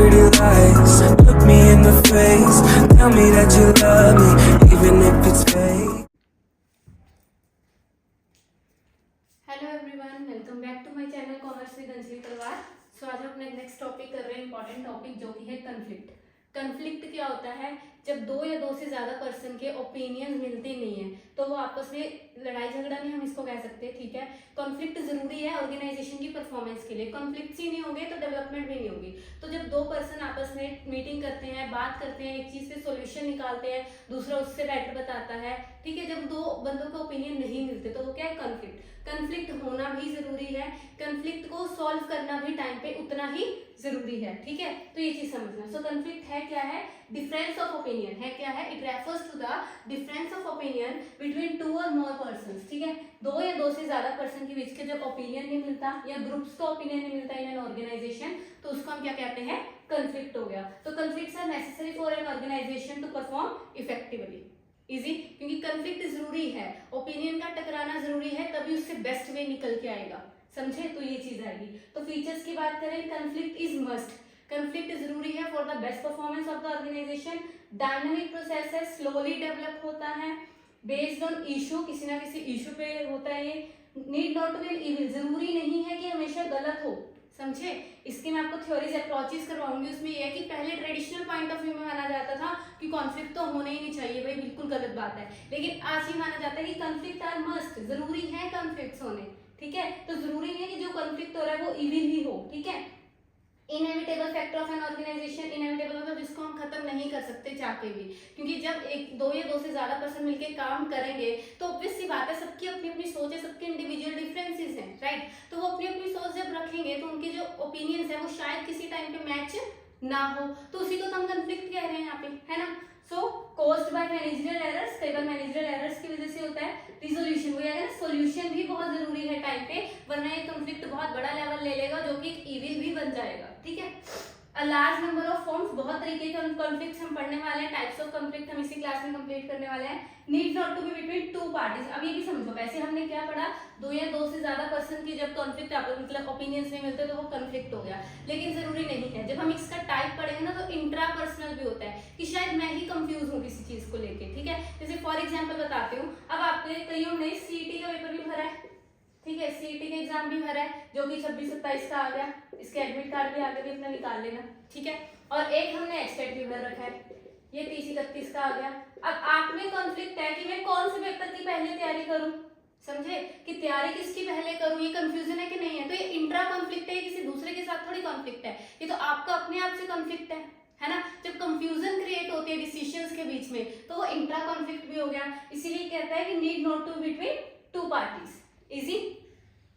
pretty lies. Look me in the face, tell me that you love me, even if it's fake. Hello everyone, welcome back to my channel commerce with Anjali Talwar. सो आज हम अपना next topic कर रहे हैं, important topic जो कि है कन्फ्लिक्ट। कन्फ्लिक्ट क्या होता है? जब दो या दो से ज्यादा पर्सन के ओपिनियन मिलते नहीं है तो वो आपस में लड़ाई झगड़ा नहीं, हम इसको कह सकते हैं। ठीक है, कॉन्फ्लिक्ट जरूरी है ऑर्गेनाइजेशन की परफॉर्मेंस के लिए। कॉन्फ्लिक्ट ही नहीं होंगे तो डेवलपमेंट भी नहीं होगी। तो जब दो पर्सन आपस में मीटिंग करते हैं, बात करते हैं, एक चीज पे सॉल्यूशन निकालते हैं, दूसरा उससे बेटर बताता है, ठीक है, जब दो बंदों का ओपिनियन नहीं मिलते तो वो क्या है? कॉन्फ्लिक्ट। कॉन्फ्लिक्ट होना भी जरूरी है, कॉन्फ्लिक्ट को सॉल्व करना भी टाइम पे उतना ही जरूरी है। ठीक है, तो ये चीज समझना। सो कॉन्फ्लिक्ट है क्या है? डिफरेंस ऑफ ओपिनियन है। क्या है? It refers to the difference of opinion between two or more persons. ठीक है, दो या दो से ज्यादा पर्सन के बीच के जब ओपिनियन नहीं मिलता या ग्रुप्स का ओपिनियन नहीं मिलता इन एन ऑर्गेनाइजेशन, तो उसको हम क्या कहते हैं? कॉन्फ्लिक्ट हो गया। तो conflicts are necessary for an organization to perform effectively. Easy, क्योंकि कॉन्फ्लिक्ट जरूरी है, ओपिनियन का टकराना जरूरी है, तभी उससे बेस्ट वे निकल के आएगा। समझे? तो ये चीज आएगी। तो फीचर्स की बात करें, कॉन्फ्लिक्ट इज मस्ट। कॉन्फ्लिक्ट जरूरी है for the best performance of the organization. Dynamic process है, स्लोली डेवलप होता है, बेस्ड ऑन इशू, किसी ना किसी इशू पे होता है ये। Need not to be evil, जरूरी नहीं है कि हमेशा गलत हो। समझे? इसकी मैं आपको थ्योरीज अप्रोचेस करवाऊंगी। उसमें यह है कि पहले ट्रेडिशनल पॉइंट ऑफ व्यू में माना जाता था कि कॉन्फ्लिक्ट तो होने ही नहीं चाहिए, भाई बिल्कुल गलत बात है। लेकिन आज ही माना जाता है कि कॉन्फ्लिक्ट आर मस्ट, जरूरी है कॉन्फ्लिक्ट होने। ठीक है, तो जरूरी नहीं है कि जो कॉन्फ्लिक्ट हो रहा है वो इविल ही हो। ठीक है, inevitable factor of an organization. Inevitable मतलब जिसको हम खत्म नहीं कर सकते चाह के भी, क्योंकि जब एक दो या दो से ज्यादा पर्सन मिलकर काम करेंगे तो ऑब्वियस सी बात है, सबकी अपनी अपनी सोच है, सबके इंडिविजुअल डिफरेंसेस हैं, राइट। तो वो अपनी अपनी सोच जब रखेंगे तो उनके जो ओपिनियंस है वो शायद किसी टाइम पे मैच ना हो, तो उसी को तो हम कन्फ्लिक्ट कह रहे हैं यहाँ पे, है ना। सो कॉज्ड बाय मैनेजरियल एरर्स, कई बार मैनेजरियल एरर्स की वजह से होता है। रिजोल्यूशन, वो यानी सोल्यूशन भी बहुत जरूरी है टाइम पे, वरना ये कॉन्फ्लिक्ट बहुत बड़ा लेवल ले लेगा जो कि इविल भी बन जाएगा। ठीक है, a large number of forms, बहुत तरीके के कॉन्फ्लिक्ट्स हम पढ़ने वाले हैं। टाइप्स ऑफ कॉन्फ्लिक्ट हम इसी क्लास में कंप्लीट करने वाले हैं। Need not to be between two parties, अब ये भी समझो, वैसे हमने क्या पढ़ा? दो या दो से ज्यादा पर्सन की जब कॉन्फ्लिक्ट मतलब ओपिनियंस नहीं मिलते तो वो कॉन्फ्लिक्ट हो गया, लेकिन जरूरी नहीं है। जब हम इसका टाइप पढ़ेंगे ना तो इंट्रा पर्सनल भी होता है कि शायद मैं ही कंफ्यूज हूँ किसी चीज को लेके। ठीक है, जैसे फॉर एग्जाम्पल बताती हूँ, अब आपके कईयों ने सीईटी का पेपर भी भरा है, ठीक है, सीईटी का एग्जाम भी भरा है जो कि 26-27 का आ गया, इसके एडमिट कार्ड भी आगे भी अपना निकाल लेना। ठीक है, और एक हमने एचटेट भी भर रखा है, ये 30-31 का आ गया। अब आप में कॉन्फ्लिक्ट है कि मैं कौन से पेपर की पहले तैयारी करूं। समझे कि तैयारी किसकी पहले करूं, ये कंफ्यूजन है कि नहीं है। तो ये इंट्रा कॉन्फ्लिक्ट है, किसी दूसरे के साथ थोड़ी कॉन्फ्लिक्ट है, ये तो आपका अपने आप से कॉन्फ्लिक्ट है ना। जब कंफ्यूजन क्रिएट होती है डिसीजंस के बीच में तो वो इंट्रा कॉन्फ्लिक्ट भी हो गया। इसीलिए कहता है कि need not to between two parties. Easy,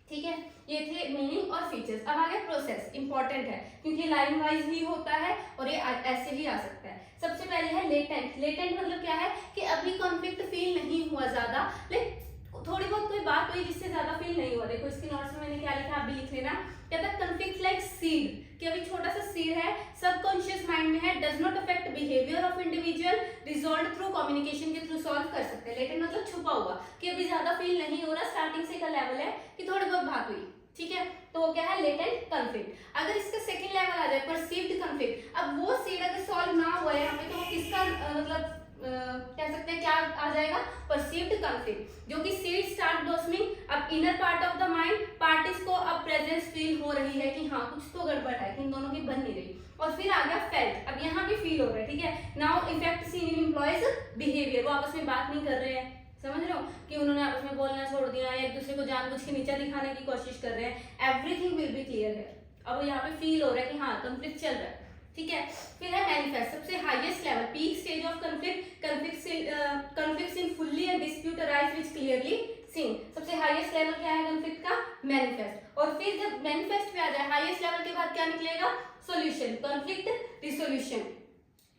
ठीक है, ये थे मीनिंग और फीचर्स। अब आगे प्रोसेस, इंपॉर्टेंट है क्योंकि लाइन वाइज भी होता है और ये ऐसे भी आ सकता है। सबसे पहले है लेटेंट। लेटेंट मतलब क्या है कि अभी कॉन्फ्लिक्ट फील नहीं हुआ ज्यादा, लेकिन थोड़ी बहुत कोई बात हुई जिससे ज्यादा फील नहीं हुआ। देखो इसके नोट्स में मैंने क्या लिखा, आप भी लिख लेना। कहता है कॉन्फ्लिक्ट लाइक सीड, कि अभी छोटा सा सीड है, सबकॉन्शियस माइंड में है, does not affect behaviour of individual, resolve through communication के थ्रू सॉल्व कर सकते हैं। लेकिन मतलब छुपा हुआ कि अभी ज्यादा फील नहीं हो रहा, स्टार्टिंग से का लेवल है कि थोड़ी बहुत बात हुई। ठीक है, तो वो क्या है? Latent conflict. अगर इसका सेकंड लेवल आ जाए परसीव्ड कॉन्फ्लिक्ट, अब वो सीड अगर सॉल्व ना हुआ है यहाँ पे तो वो किसका मतलब कह सकते हैं क्या आ जाएगा? परसीव्ड कॉन्फ्लिक्ट, जो कि सीड स्टार्ट ब्लॉसमिंग। अब inner part of the mind, parties को अब प्रेजेंस फील हो रही है कि हाँ कुछ तो गड़बड़ है, कि इन दोनों की बन नहीं रही। और फिर आ गया फेल्ट, अब यहाँ भी फील हो रहा है। ठीक है, now effect seen in employees behaviour, वो आपस में बात नहीं कर रहे हैं, समझ रहे हो कि उन्होंने आपस में बोलना छोड़ दिया है, एक दूसरे को जानबूझ के नीचा दिखाने की कोशिश कर रहे हैं। एवरीथिंग विल बी क्लियर है। अब यहाँ पे फील हो रहा है कि हाँ कॉन्फ्लिक्ट चल रहा है। ठीक है, फिर है मैनिफेस्ट, सबसे highest level, peak stage of conflict, conflicts in fully and dispute arise which clearly seen. सबसे हाईएस्ट लेवल क्या है कॉन्फ्लिक्ट का? मैनिफेस्ट। और फिर जब मैनिफेस्ट पे आ जाए हाईएस्ट लेवल के बाद क्या निकलेगा? Solution, conflict resolution.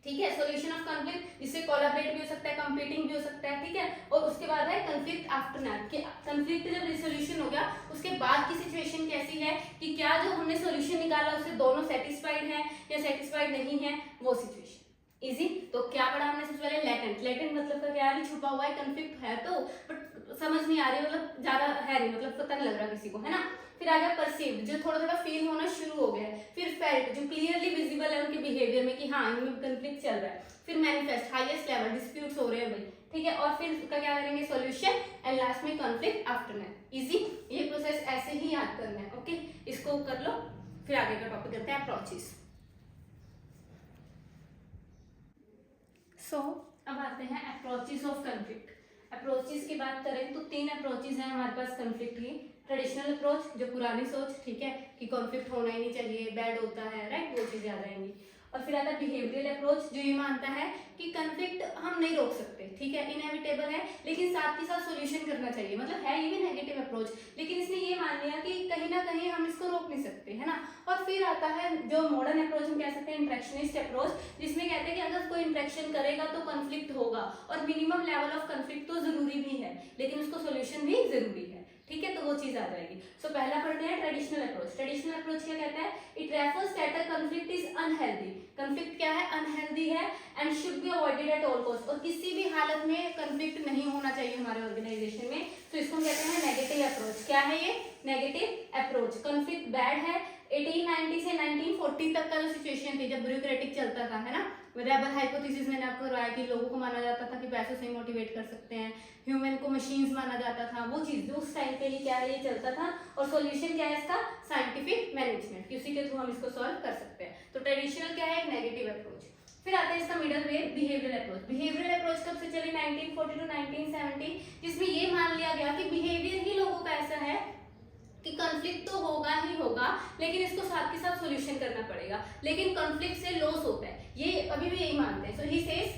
ठीक है, सॉल्यूशन ऑफ कॉन्फ्लिक्ट, जिससे कोलैबोरेट भी हो सकता है, कंपीटिंग भी हो सकता है। ठीक है, और उसके बाद है कॉन्फ्लिक्ट आफ्टरमैथ, कि कॉन्फ्लिक्ट जब रिसोल्यूशन हो गया उसके बाद की सिचुएशन कैसी है, कि क्या जो हमने सॉल्यूशन निकाला उससे दोनों सेटिस्फाइड हैं या सेटिस्फाइड नहीं है, वो सिचुएशन। इजी, तो क्या पढ़ा हमने सबसे पहले? लेटेंट। लेटेंट मतलब का क्या है? छुपा हुआ है, कॉन्फ्लिक्ट है तो बट समझ नहीं आ रही, मतलब ज्यादा है नहीं, मतलब पता नहीं लग रहा किसी को, है ना। फिर आ गया परसीव्ड, जो थोड़ा थोड़ा फील होना शुरू हो गया है। फिर फेल्ट, जो क्लियरली विजिबल है उनके बिहेवियर में कि हाँ इनमें कंफ्लिक्ट चल रहा है। फिर मैनिफेस्ट, हाईएस्ट लेवल, डिस्प्यूट्स हो रहे हैं भाई, ठीक है। और फिर उसका क्या करेंगे, सॉल्यूशन, एंड लास्ट में कॉन्फ्लिक्ट आफ्टरमेथ। इजी, ये प्रोसेस ऐसे ही याद करना है, ओके। इसको कर लो, फिर आगे का टॉपिक करते हैं अप्रोचेस। सो अब आते हैं अप्रोचेस ऑफ कॉन्फ्लिक्ट। अप्रोचेस की बात करें तो 3 अप्रोचेस हैं हमारे पास कॉन्फ्लिक्ट की। ट्रेडिशनल अप्रोच, जो पुरानी सोच, ठीक है, कि कॉन्फ्लिक्ट होना ही नहीं चाहिए, बैड होता है, राइट, वो चीजें याद आएंगी। और फिर आता है बिहेवियरल अप्रोच, जो ये मानता है कि कॉन्फ्लिक्ट हम नहीं रोक सकते, ठीक है, इनएविटेबल है, लेकिन साथ के साथ सॉल्यूशन करना चाहिए, मतलब है ये भी नेगेटिव अप्रोच, लेकिन इसने ये मान लिया कि कहीं ना कहीं हम इसको रोक नहीं सकते, है ना। और फिर आता है जो मॉडर्न अप्रोच हम कह सकते हैं इंटरेक्शनिस्ट अप्रोच, जिसमें कहते हैं कि अगर कोई इंटरेक्शन करेगा तो कॉन्फ्लिक्ट होगा, और मिनिमम लेवल ऑफ कॉन्फ्लिक्ट तो जरूरी भी है, लेकिन उसको सोल्यूशन भी जरूरी है, ठीक है। तो वो चीज आ जाएगी। सो पहला पढ़ते हैं ट्रेडिशनल अप्रोच। ट्रेडिशनल अप्रोच क्या कहता है, it refers that a conflict is unhealthy. Conflict क्या है, अनहेल्दी है, and should be avoided at all cost, और किसी भी हालत में कॉन्फ्लिक्ट नहीं होना चाहिए हमारे ऑर्गेनाइजेशन में। तो इसको हम कहते हैं नेगेटिव अप्रोच। क्या है ये, नेगेटिव अप्रोच। कॉन्फ्लिक्ट बैड है। 1890 से 1940 तक का जो सिचुएशन थी जब ब्यूरोक्रेटिक चलता था, है ना, रेबल हाइपोथेसिस मैंने आपको करवाया कि लोगों को माना जाता था कि पैसों से मोटिवेट कर सकते हैं, ह्यूमन को मशीन्स माना जाता था, वो चीज जो उस टाइम पे ही क्या है ये चलता था। और सॉल्यूशन क्या है इसका, साइंटिफिक मैनेजमेंट, कि उसी के थ्रू हम इसको सॉल्व कर सकते हैं। तो ट्रेडिशनल क्या है, नेगेटिव अप्रोच। फिर आता है इसका मिडल वे, बिहेवियरल अप्रोच। बिहेवियरल अप्रोच कब से चली, 1940 टू 1970, जिसमें ये मान लिया गया कि बिहेवियर ही लोगों का ऐसा है कि कॉन्फ्लिक्ट तो होगा ही होगा, लेकिन इसको साथ के साथ सॉल्यूशन करना पड़ेगा, लेकिन कॉन्फ्लिक्ट से लॉस होता है, ये अभी भी यही मानते हैं। So he says,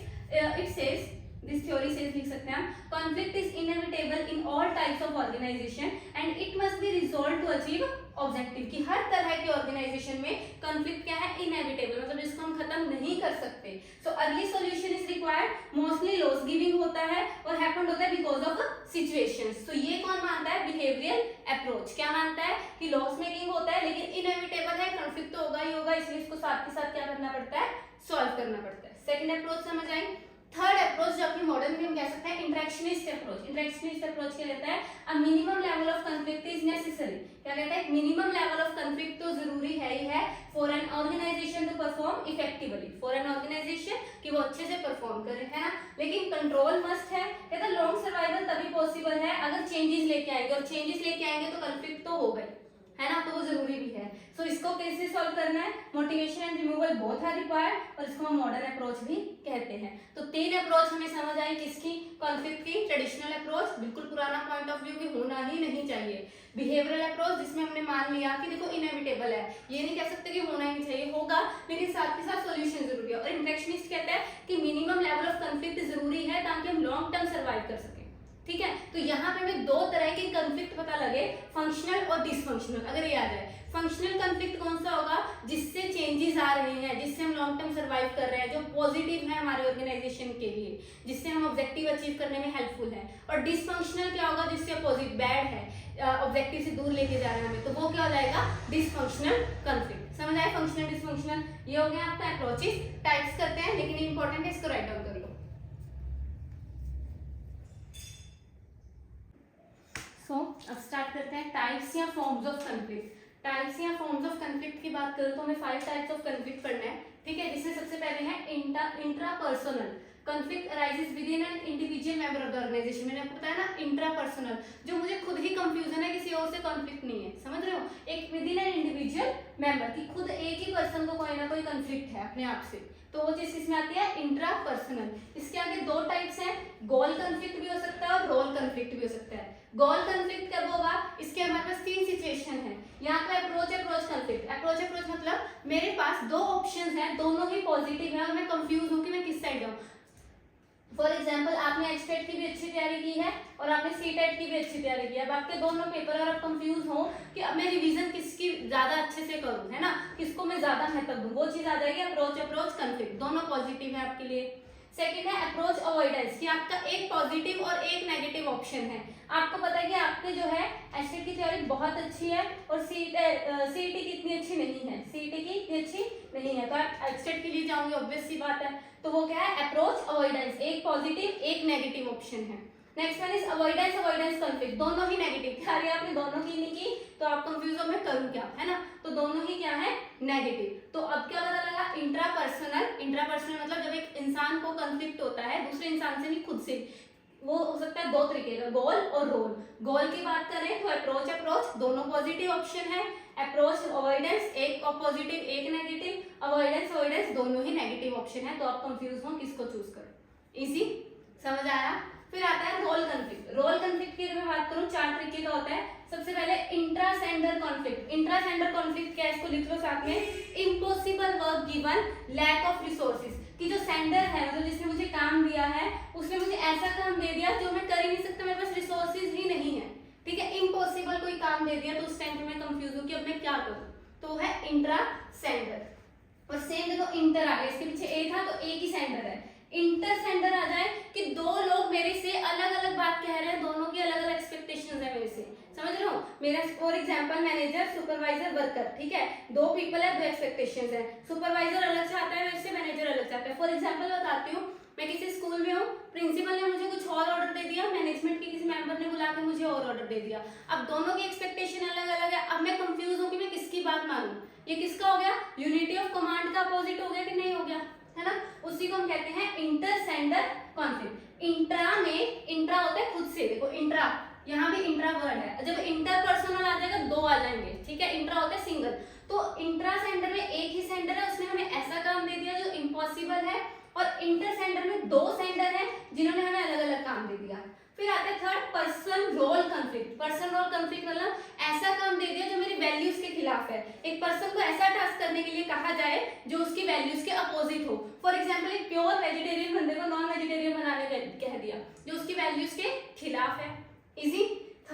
it says, this theory says, लिख सकते हैं हम, conflict is inevitable in all types of organisation and it must be resolve to achieve objective, कि हर तरह के ऑर्गेनाइजेशन में कॉन्फ्लिक्ट क्या है, इनएविटेबल, मतलब जिसको हम खत्म नहीं कर सकते। So early solution is required, mostly loss giving होता है और हैपेंड होता है बिकॉज ऑफ सिचुएशंस। तो ये कौन मानता है, बिहेवियरल अप्रोच। क्या मानता है कि लॉस मेकिंग होता है, लेकिन इनएविटेबल है, कॉन्फ्लिक्ट तो होगा ही होगा, इसलिए इसको साथ के साथ क्या करना पड़ता है, सॉल्व करना पड़ता है। सेकंड अप्रोच समझ आई। थर्ड अप्रोच जो अपनी मॉडर्न में हम कह सकते हैं इंटरेक्शनिस्ट अप्रोच। इंटरेक्शनिस्ट अप्रोच क्या कहता है, a minimum level of conflict is necessary. क्या कहता है, मिनिमम लेवल ऑफ कॉन्फ्लिक्ट तो जरूरी है ही है for an organization to perform effectively, for an organization कि वो अच्छे से परफॉर्म करे, है ना। लेकिन कंट्रोल मस्ट है, कहता है लॉन्ग सर्वाइवल तभी पॉसिबल है अगर चेंजेस लेके आएंगे, और चेंजेस लेके आएंगे तो कॉन्फ्लिक्ट तो होगा ही, है ना, तो वो जरूरी भी है। सो इसको कैसे सॉल्व करना है, motivation and removal both are required, और इसको हम मॉडर्न अप्रोच भी कहते हैं। तो 3 अप्रोच हमें समझ आई किसकी, कॉन्फ्लिक्ट की। ट्रेडिशनल अप्रोच बिल्कुल पुराना पॉइंट ऑफ व्यू कि होना ही नहीं चाहिए। बिहेवियरल अप्रोच जिसमें हमने मान लिया कि देखो इनएविटेबल है, ये नहीं कह सकते कि होना ही नहीं चाहिए, होगा, लेकिन साथ के साथ सॉल्यूशन जरूरी है। और इंटरेक्शनिस्ट कहता है कि मिनिमम लेवल ऑफ कॉन्फ्लिक्ट जरूरी है ताकि हम लॉन्ग टर्म सर्वाइव कर सकें, ठीक है। तो यहाँ पे हमें 2 तरह के कॉन्फ्लिक्ट पता लगे, फंक्शनल और डिसफंक्शनल। अगर ये आ जाए, फंक्शनल कॉन्फ्लिक्ट कौन सा होगा, जिससे चेंजेस आ रहे हैं, जिससे हम लॉन्ग टर्म सर्वाइव कर रहे हैं, जो पॉजिटिव है हमारे ऑर्गेनाइजेशन के लिए, जिससे हम ऑब्जेक्टिव अचीव करने में हेल्पफुल है। और डिसफंक्शनल क्या होगा, जिससे अपोजिट, बैड है, ऑब्जेक्टिव से दूर लेके जा रहे हैं हमें, तो वो क्या हो जाएगा, डिसफंक्शनल कॉन्फ्लिक्ट। समझ आए, फंक्शनल डिसफंक्शनल, ये हो गया आपका अप्रोचेस। टाइप्स करते हैं, लेकिन इंपॉर्टेंट है, इसको राइट डाउन कर लो। सो अब स्टार्ट करते हैं टाइप्स या फॉर्म्स ऑफ कॉन्फ्लिक्ट। टाइप्स या फॉर्म्स ऑफ कॉन्फ्लिक्ट की बात करूं तो हमें 5 टाइप्स ऑफ कॉन्फ्लिक्ट पढ़ना है, ठीक है, जिसमें सबसे पहले है intrapersonal conflict arises within an individual member of the organization. मैंने आपको बताया ना, इंट्रापर्सनल, जो मुझे खुद ही कंफ्यूजन है, किसी और से कॉन्फ्लिक्ट नहीं है, समझ रहे हो, एक with in an individual member की खुद एक ही पर्सन को कोई ना कोई कॉन्फ्लिक्ट है अपने आप से, तो वो चीज किसमें आती है, इंट्रापर्सनल। इसके आगे 2 टाइप्स हैं, गोल कॉन्फ्लिक्ट भी हो सकता है और रोल कॉन्फ्लिक्ट भी हो सकता है। गोल कॉन्फ्लिक्ट कब होगा, इसके हमारे पास 3 सिचुएशन है। यहाँ का अप्रोच कॉन्फ्लिक्ट। अप्रोच मतलब मेरे पास 2 ऑप्शन है, दोनों ही पॉजिटिव है और मैं कंफ्यूज हूँ कि मैं किस साइड जाऊँ। फॉर एग्जाम्पल, आपने एचटेट की भी अच्छी तैयारी की है और आपने सीटेट की भी अच्छी तैयारी की है, अब आपके दोनों पेपर और आप कंफ्यूज हो कि अब मैं रिवीजन किसकी ज्यादा अच्छे से करूं, है ना, किसको मैं ज्यादा महत्व दूं, वो चीज आ जाएगी अप्रोच कॉन्फ्लिक्ट, दोनों पॉजिटिव है आपके लिए। सेकंड है अप्रोच अवॉइडेंस, कि आपका एक पॉजिटिव और एक नेगेटिव ऑप्शन है। आपको पता है कि आपके जो है एचटेट की तैयारी बहुत अच्छी है और सीईटी की इतनी अच्छी नहीं है, सीईटी की इतनी अच्छी नहीं है, तो आप एचटेट के लिए जाओगे, ऑब्वियस सी बात है। तो वो क्या है, अप्रोच अवॉइडेंस, एक पॉजिटिव एक नेगेटिव ऑप्शन है। Next one is avoidance avoidance conflict, दोनों ही नेगेटिव। क्या रही आपने दोनों की नहीं की तो आप कंफ्यूज हो मैं करूं क्या, है ना, तो दोनों ही क्या है नेगेटिव। तो अब क्या पता लगा, इंट्रापर्सनल, इंट्रापर्सनल मतलब जब एक इंसान को कॉन्फ्लिक्ट होता है दूसरे इंसान से, नहीं खुद से, वो हो सकता है दो तरीके का, गोल और रोल। गोल की बात करें तो अप्रोच अप्रोच दोनों पॉजिटिव ऑप्शन है, अप्रोच अवॉइडेंस एक पॉजिटिव एक नेगेटिव, अवॉइडेंस अवॉइडेंस दोनों ही नेगेटिव ऑप्शन है। तो आप कंफ्यूज हो किसको चूज करो, इजी समझ आया। फिर आता है रोल कॉन्फ्लिक्ट। रोल कॉन्फ्लिक्ट की अगर मैं बात करूं 4 तरीके का होता है। सबसे पहले इंट्रासेंडर कॉन्फ्लिक्ट। इंट्रासेंडर कॉन्फ्लिक्ट क्या है, इसको लिख लो साथ में, impossible work given lack of resources, कि जो सेंडर है मतलब जिसने मुझे काम दिया है उसने मुझे ऐसा काम दे दिया जो मैं कर ही नहीं सकता, मेरे पास रिसोर्सेज ही नहीं है, ठीक है, इम्पॉसिबल कोई काम दे दिया, तो उस टाइम पे मैं कंफ्यूज हूं कि अब मैं क्या करूं, तो है इंट्रासेंडर। और सेम देखो इंटर आ गया, इसके पीछे ए था तो एक ही सेंडर है। इंटर सेंडर आ जाए कि दो लोग मेरे से अलग अलग बात कह रहे हैं, दोनों की अलग अलग एक्सपेक्टेशंस है मेरे से, समझ रहे हो, मेरा for example manager supervisor worker, ठीक है, दो पीपल है दो एक्सपेक्टेशंस है, सुपरवाइजर अलग चाहता है मेरे से, मैनेजर अलग चाहता है। फॉर एग्जांपल बताती हूँ, मैं किसी स्कूल में हूँ, प्रिंसिपल ने मुझे कुछ और ऑर्डर दे दिया, मैनेजमेंट के किसी मेंबर ने बुला के मुझे और ऑर्डर दे दिया, अब दोनों की एक्सपेक्टेशन अलग अलग है, अब मैं कंफ्यूज हूँ कि मैं किसकी बात मानूं। ये किसका हो गया, यूनिटी ऑफ कमांड का अपोजिट हो गया कि नहीं हो गया, है ना, उसी को हम कहते हैं इंटरसेंडर कॉन्फ्लिक्ट। इंट्रा में, इंट्रा होता है खुद से, देखो इंट्रा, यहाँ भी इंट्रा वर्ड है, जब इंटरपर्सनल आ जाएगा दो आ जाएंगे, ठीक है, इंट्रा होता है सिंगल, तो इंट्रा सेंडर में एक ही सेंडर है, उसने हमें ऐसा काम दे दिया जो इम्पॉसिबल है, और इंटर सेंडर में दो सेंडर है जिन्होंने हमें अलग अलग काम दे दिया। फिर आता है third person role conflict. Person role conflict मतलब ऐसा काम दे दिया जो मेरी वैल्यूज के खिलाफ है, एक पर्सन को ऐसा टास्क करने के लिए कहा जाए जो उसकी वैल्यूज के अपोजिट हो। फॉर एग्जांपल एक प्योर वेजिटेरियन बंदे को नॉन वेजिटेरियन बनाने का कह दिया जो उसकी वैल्यूज के खिलाफ है, easy.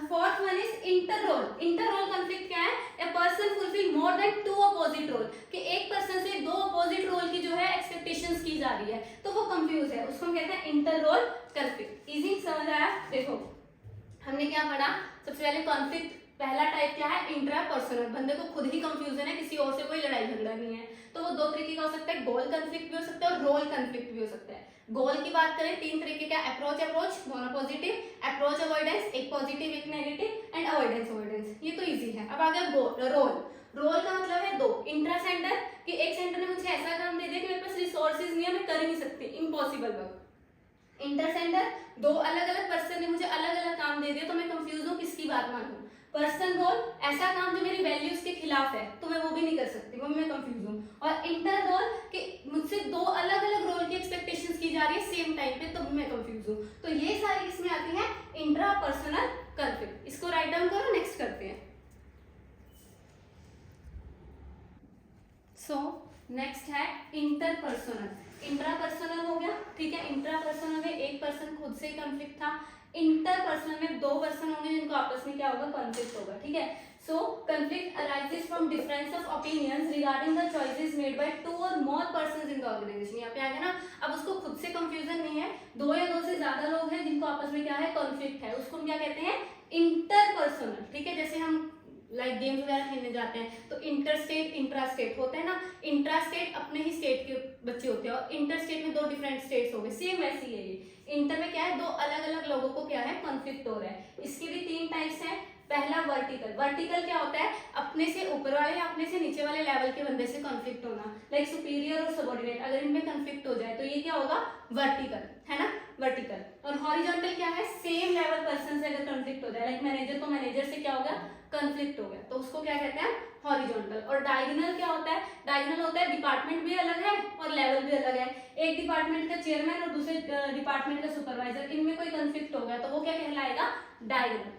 Fourth one is inter role. Inter role conflict क्या है, a person fulfil more than two opposite role, कि एक पर्सन से दो अपोजिट रोल की जो है एक्सपेक्टेशंस की जा रही है, तो वो कंफ्यूज है, उसको हम कहते हैं इंटर रोल कॉन्फ्लिक्ट। इजी समझ आया। देखो हमने क्या पढ़ा, सबसे पहले कॉन्फ्लिक्ट पहला टाइप क्या है, इंट्रापर्सनल, बंदे को खुद ही कंफ्यूजन है, किसी और से कोई लड़ाई झगड़ा नहीं है, तो वो दो तरीके का हो सकता है, गोल कॉन्फ्लिक्ट भी हो सकता है और रोल कॉन्फ्लिक्ट भी हो सकता है। गोल की बात करें 3 तरीके का, अप्रोच अप्रोच दोनों पॉजिटिव, अप्रोच अवॉइडेंस एक पॉजिटिव एक नेगेटिव, एंड अवॉइडेंस अवॉइडेंस, ये तो इजी है। अब आ गया रोल। रोल का मतलब है दो, इंट्रासेंडर कि एक सेंडर ने मुझे ऐसा काम दे दिया कि मेरे पास रिसोर्सेज नहीं है, मैं कर ही नहीं सकती, इम्पॉसिबल वर्क। इंटरसेंडर दो अलग अलग पर्सन ने मुझे अलग अलग काम दे दिया तो मैं कंफ्यूज हूँ किसकी बात मानूं। पर्सन रोल ऐसा काम जो मेरी वैल्यूज के खिलाफ है तो मैं वो भी नहीं कर सकती, वो मैं कंफ्यूज हूँ। और इंटर रोल कि मुझसे दो अलग अलग रोल की एक्सपेक्टेशंस की जा रही है सेम टाइम पे, तो मैं कंफ्यूज हूँ। तो ये सारी किसमें आती है, इंट्रापर्सनल कॉन्फ्लिक्ट। इसको राइट डाउन करो, नेक्स्ट करते हैं। सो नेक्स्ट है इंटरपर्सनल। इंट्रापर्सनल हो गया, ठीक है, इंट्रापर्सनल में एक पर्सन खुद से ही कॉन्फ्लिक्ट था, इंटरपर्सनल में दो पर्सन होंगे जिनको आपस में क्या होगा, कॉन्फ्लिक्ट होगा, ठीक है। So conflict arises from difference of opinions regarding the choices made by two or more persons in the organisation. यहाँ पे आ गया ना, अब उसको खुद से कंफ्यूजन नहीं है, दो या दो से ज्यादा लोग हैं जिनको आपस में क्या है, कॉन्फ्लिक्ट है, उसको हम क्या कहते हैं, इंटरपर्सनल, ठीक है। जैसे हम लाइक गेम्स वगैरह खेलने जाते हैं तो इंटर स्टेट इंट्रा स्टेट होता है ना, इंट्रा स्टेट अपने ही स्टेट के बच्चे होते हैं और इंटर स्टेट में दो डिफरेंट स्टेट्स हो गए, सेम वैसे ही है ये। इंटर में क्या है, दो अलग अलग लोगों को क्या है, कॉन्फ्लिक्ट हो रहा है। इसके भी 3 टाइप्स हैं। पहला वर्टिकल। वर्टिकल क्या होता है, अपने से ऊपर वाले या अपने से नीचे वाले लेवल के बंदे से कॉन्फ्लिक्ट होना, लाइक सुपीरियर और सबऑर्डिनेट, अगर इनमें कॉन्फ्लिक्ट हो जाए तो ये क्या होगा, वर्टिकल, है ना, वर्टिकल। और हॉरिजॉन्टल क्या है, सेम लेवल पर्सन से अगर कॉन्फ्लिक्ट हो जाए, लाइक मैनेजर को मैनेजर से क्या होगा, कॉन्फ्लिक्ट हो गया, तो उसको क्या कहते हैं, हॉरिजॉन्टल। और डायगोनल क्या होता है, डायगोनल होता है डिपार्टमेंट भी अलग है और लेवल भी अलग है, एक डिपार्टमेंट का चेयरमैन और दूसरे डिपार्टमेंट का सुपरवाइजर, इनमें कोई कॉन्फ्लिक्ट हो गया तो वो क्या कहलाएगा, डायगोनल।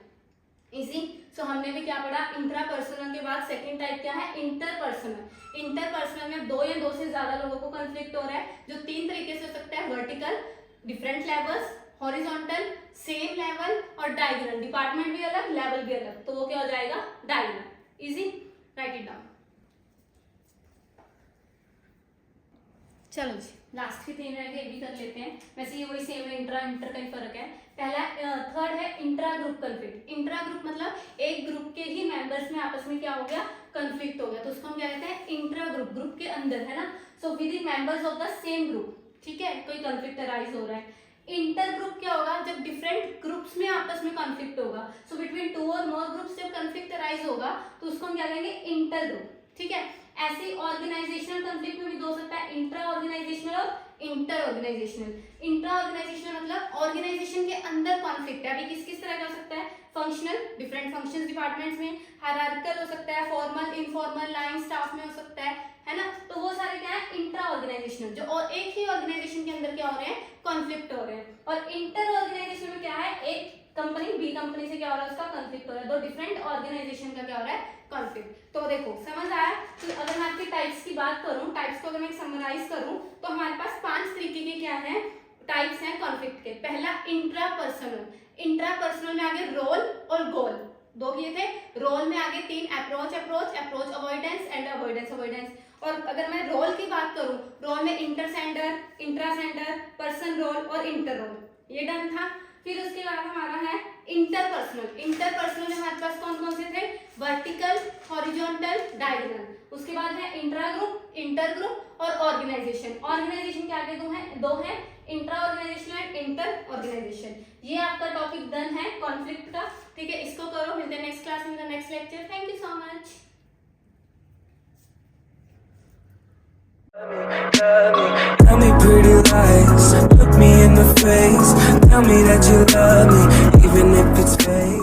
इजी। सो हमने भी क्या पढ़ा, इंट्रापर्सनल के बाद सेकंड टाइप क्या है, इंटरपर्सनल। इंटरपर्सनल में दो या दो से ज्यादा लोगों को कॉन्फ्लिक्ट हो रहा है, जो 3 तरीके से हो सकता है, vertical, different levels, horizontal, same level, और डायगोनल, डिपार्टमेंट भी अलग लेवल भी अलग, तो वो क्या हो जाएगा, diagonal. Easy, right it down. चलो जी, लास्ट के 3 रह गए, भी कर लेते हैं। वैसे ये वही सेम है, इंट्रा इंटर का ही फर्क है। पहला थर्ड है intra group conflict. Intra group मतलब एक ग्रुप के ही मेंबर्स में आपस में क्या हो गया, कॉन्फ्लिक्ट हो गया, तो उसको हम क्या कहते हैं, इंट्रा ग्रुप, ग्रुप के अंदर, है ना। So with in members of the same group, ठीक है, कोई कॉन्फ्लिक्ट अराइज हो रहा है। इंटर ग्रुप क्या होगा, जब डिफरेंट ग्रुप्स में आपस में कॉन्फ्लिक्ट होगा, so between two or more groups जब कॉन्फ्लिक्ट अराइज होगा तो उसको हम क्या कहेंगे, इंटर ग्रुप, ठीक है। ऐसे ऑर्गेनाइजेशनल कॉन्फ्लिक्ट में भी दो सकता है, इंट्रा ऑर्गेनाइजेशनल और इंटर ऑर्गेनाइजेशनल। इंट्रा ऑर्गेनाइजेशनल मतलब ऑर्गेनाइजेशन के अंदर कॉन्फ्लिक्ट है। अभी किस किस तरह का हो सकता है, फंक्शनल, डिफरेंट फंक्शंस डिपार्टमेंट्स में, हायरार्किकल हो सकता है, फॉर्मल इनफॉर्मल, लाइन स्टाफ में हो सकता है ना। तो वो सारे क्या है, इंट्रा ऑर्गेनाइजेशनल, जो और एक ही ऑर्गेनाइजेशन के अंदर क्या हो रहे हैं, कॉन्फ्लिक्ट हो रहे हैं। और इंटर ऑर्गेनाइजेशन में क्या है, एक कंपनी बी कंपनी से क्या हो रहा है, उसका कॉन्फ्लिक्ट हो रहा है, दो डिफरेंट ऑर्गेनाइजेशन का क्या हो रहा है, कॉन्फ्लिक्ट। तो देखो समझ आया कि अगर मैं आपकी टाइप्स की बात करूं, टाइप्स को अगर मैं समराइज करूं तो हमारे पास 5 तरीके के क्या है, टाइप्स हैं कॉन्फ्लिक्ट के। पहला इंट्रापर्सनल, इंट्रापर्सनल में आगे रोल और गोल, दो किए थे, रोल में आगे 3, approach approach approach avoidance and avoidance avoidance. और अगर मैं रोल की बात करूं, रोल में इंटरसेंडर, इंट्रासेंडर, पर्सन रोल और इंटर रोल, ये डन था। फिर उसके बाद हमारा है इंटरपर्सनल, इंटरपर्सनल में हमारे पास कौन कौन से थे, वर्टिकल, हॉरिजॉन्टल, डायगोनल। उसके बाद है इंट्रा ग्रुप, इंटर ग्रुप और ऑर्गेनाइजेशन। ऑर्गेनाइजेशन के आगे दो है intra organization and inter organization. ये आपका टॉपिक डन है कॉन्फ्लिक्ट का, ठीक है। इसको करो, मिलते हैं नेक्स्ट क्लास में, next lecture. Thank you so much. Tell me pretty lies, look me in the face. Tell me that you love me, even if it's fake.